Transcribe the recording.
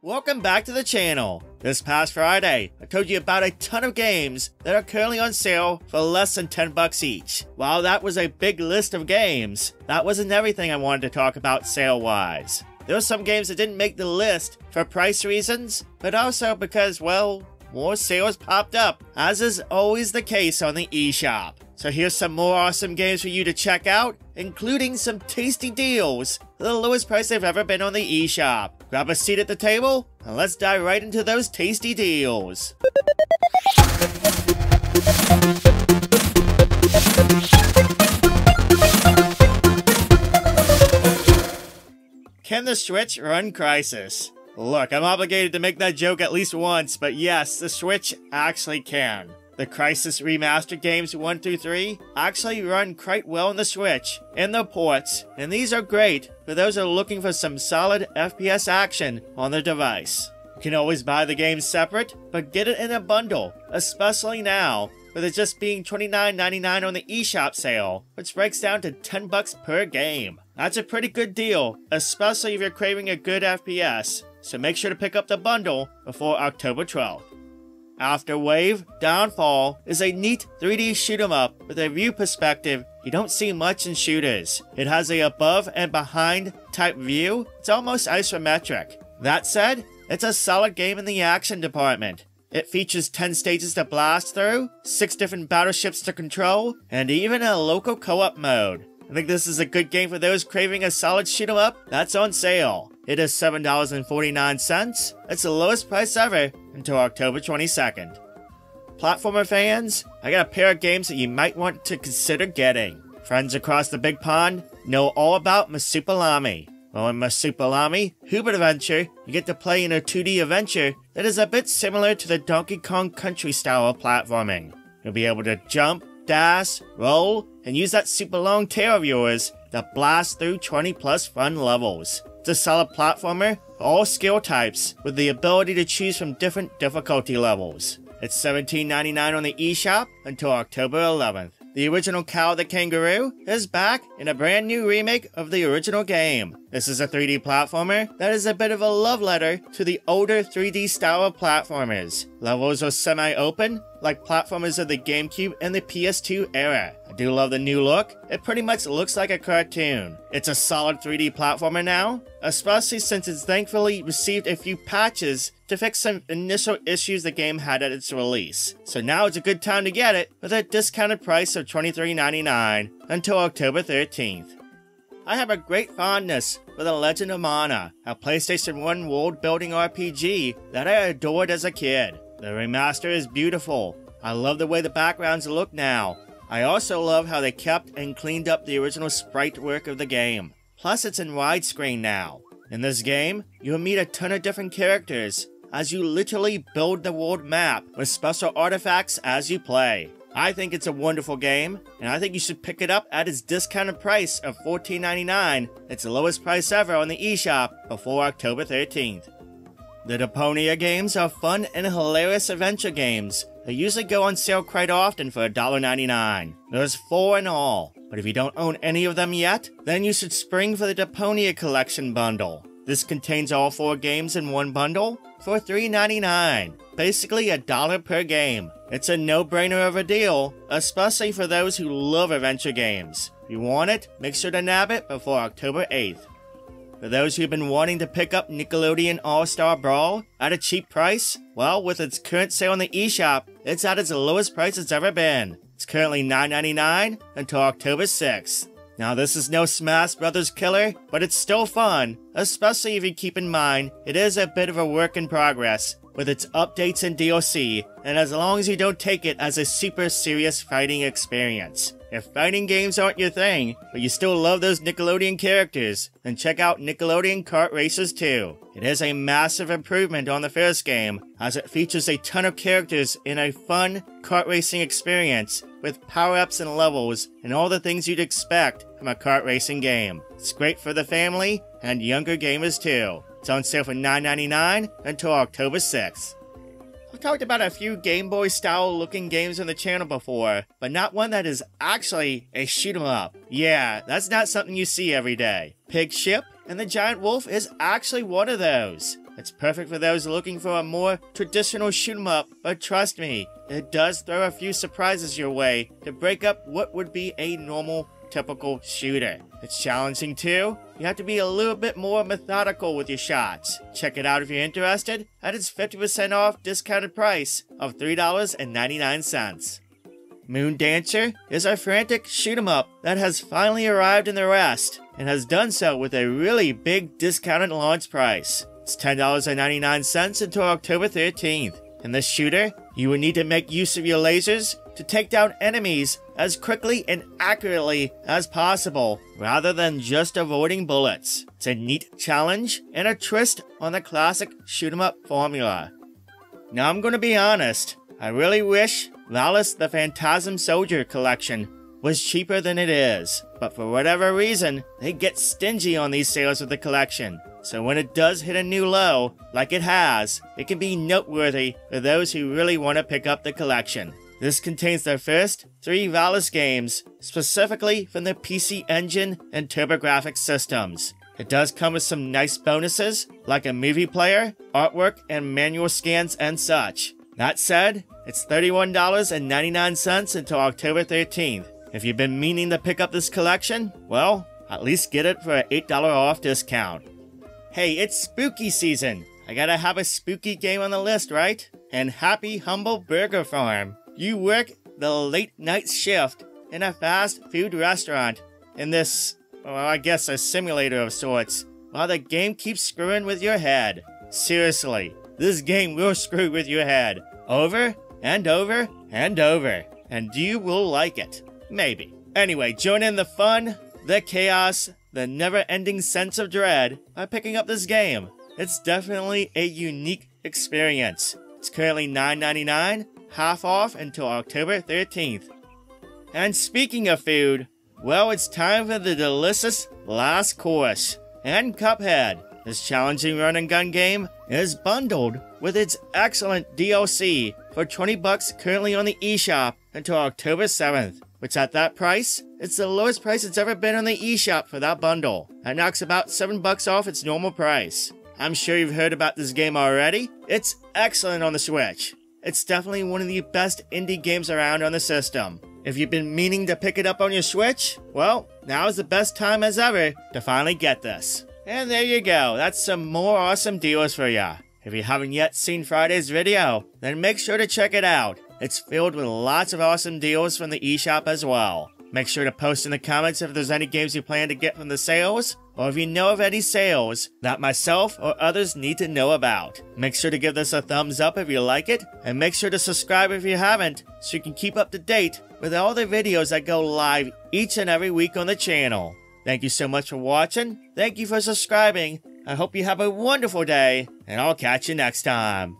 Welcome back to the channel. This past Friday, I told you about a ton of games that are currently on sale for less than 10 bucks each. While that was a big list of games, that wasn't everything I wanted to talk about sale-wise. There were some games that didn't make the list for price reasons, but also because, well, more sales popped up, as is always the case on the eShop. So here's some more awesome games for you to check out, including some tasty deals for the lowest price they've ever been on the eShop. Grab a seat at the table, and let's dive right into those tasty deals. Can the Switch run Crysis? Look, I'm obligated to make that joke at least once, but yes, the Switch actually can. The Crysis Remastered games 1 through 3 actually run quite well on the Switch in the ports, and these are great for those who are looking for some solid FPS action on their device. You can always buy the games separate, but get it in a bundle, especially now, with it just being $29.99 on the eShop sale, which breaks down to 10 bucks per game. That's a pretty good deal, especially if you're craving a good FPS, so make sure to pick up the bundle before October 12th. After Wave, Downfall is a neat 3D shoot 'em up with a view perspective you don't see much in shooters. It has a above and behind type view. It's almost isometric. That said, it's a solid game in the action department. It features 10 stages to blast through, 6 different battleships to control, and even a local co-op mode. I think this is a good game for those craving a solid shoot 'em up that's on sale. It is $7.49. It's the lowest price ever until October 22nd. Platformer fans, I got a pair of games that you might want to consider getting. Friends across the big pond know all about MARSUPILAMI. Well, in MARSUPILAMI, HOOBADVENTURE, you get to play in a 2D adventure that is a bit similar to the Donkey Kong Country style of platforming. You'll be able to jump, dash, roll, and use that super long tail of yours to blast through 20 plus fun levels. It's a solid platformer for all skill types with the ability to choose from different difficulty levels. It's $17.99 on the eShop until October 11th. The original Kao the Kangaroo is back in a brand new remake of the original game. This is a 3D platformer that is a bit of a love letter to the older 3D style of platformers. Levels are semi-open, like platformers of the GameCube and the PS2 era. I do love the new look. It pretty much looks like a cartoon. It's a solid 3D platformer now, especially since it's thankfully received a few patches to fix some initial issues the game had at its release. So now is a good time to get it with a discounted price of $23.99 until October 13th. I have a great fondness for The Legend of Mana, a PlayStation 1 world-building RPG that I adored as a kid. The remaster is beautiful. I love the way the backgrounds look now. I also love how they kept and cleaned up the original sprite work of the game. Plus it's in widescreen now. In this game, you'll meet a ton of different characters as you literally build the world map with special artifacts as you play. I think it's a wonderful game, and I think you should pick it up at its discounted price of $14.99. It's the lowest price ever on the eShop before October 13th. The Deponia games are fun and hilarious adventure games. They usually go on sale quite often for $1.99. There's 4 in all, but if you don't own any of them yet, then you should spring for the Deponia Collection bundle. This contains all 4 games in one bundle for $3.99, basically $1 per game. It's a no-brainer of a deal, especially for those who love adventure games. If you want it, make sure to nab it before October 8th. For those who've been wanting to pick up Nickelodeon All-Star Brawl at a cheap price, well, with its current sale on the eShop, it's at its lowest price it's ever been. It's currently $9.99 until October 6th. Now this is no Smash Brothers killer, but it's still fun, especially if you keep in mind it is a bit of a work in progress with its updates and DLC, and as long as you don't take it as a super serious fighting experience. If fighting games aren't your thing, but you still love those Nickelodeon characters, then check out Nickelodeon Kart Racers 2. It is a massive improvement on the first game, as it features a ton of characters in a fun kart racing experience with power-ups and levels and all the things you'd expect from a kart racing game. It's great for the family and younger gamers too. It's on sale for $9.99 until October 6th. I've talked about a few Game Boy style looking games on the channel before, but not one that is actually a shoot 'em up. Yeah, that's not something you see every day. PigShip and the Giant Wolf is actually one of those. It's perfect for those looking for a more traditional shoot 'em up, but trust me, it does throw a few surprises your way to break up what would be a normal, typical shooter. It's challenging too. You have to be a little bit more methodical with your shots. Check it out if you're interested at its 50% off discounted price of $3.99. Moon Dancer is a frantic shoot 'em up that has finally arrived in the West and has done so with a really big discounted launch price. It's $10.99 until October 13th. In this shooter, you will need to make use of your lasers to take down enemies as quickly and accurately as possible, rather than just avoiding bullets. It's a neat challenge and a twist on the classic shoot 'em up formula. Now I'm gonna be honest, I really wish Valis the Fantasm Soldier Collection was cheaper than it is, but for whatever reason, they get stingy on these sales with the collection. So when it does hit a new low, like it has, it can be noteworthy for those who really want to pick up the collection. This contains the first 3 Valis games, specifically from the PC Engine and TurboGrafx systems. It does come with some nice bonuses, like a movie player, artwork, and manual scans and such. That said, it's $31.99 until October 13th. If you've been meaning to pick up this collection, well, at least get it for an $8 off discount. Hey, it's spooky season. I gotta have a spooky game on the list, right? And Happy Humble Burger Farm. You work the late night shift in a fast food restaurant in this, well, I guess a simulator of sorts, while the game keeps screwing with your head. Seriously, this game will screw with your head over and over and over, and you will like it. Maybe. Anyway, join in the fun, the chaos, the never-ending sense of dread by picking up this game. It's definitely a unique experience. It's currently $9.99, half off until October 13th. And speaking of food, well, it's time for the delicious last course. And Cuphead, this challenging run and gun game, is bundled with its excellent DLC for $20 currently on the eShop until October 7th. Which at that price, it's the lowest price it's ever been on the eShop for that bundle. That knocks about $7 off its normal price. I'm sure you've heard about this game already. It's excellent on the Switch. It's definitely one of the best indie games around on the system. If you've been meaning to pick it up on your Switch, well, now is the best time as ever to finally get this. And there you go, that's some more awesome deals for ya. If you haven't yet seen Friday's video, then make sure to check it out. It's filled with lots of awesome deals from the eShop as well. Make sure to post in the comments if there's any games you plan to get from the sales, or if you know of any sales that myself or others need to know about. Make sure to give this a thumbs up if you like it, and make sure to subscribe if you haven't, so you can keep up to date with all the videos that go live each and every week on the channel. Thank you so much for watching, thank you for subscribing, I hope you have a wonderful day, and I'll catch you next time.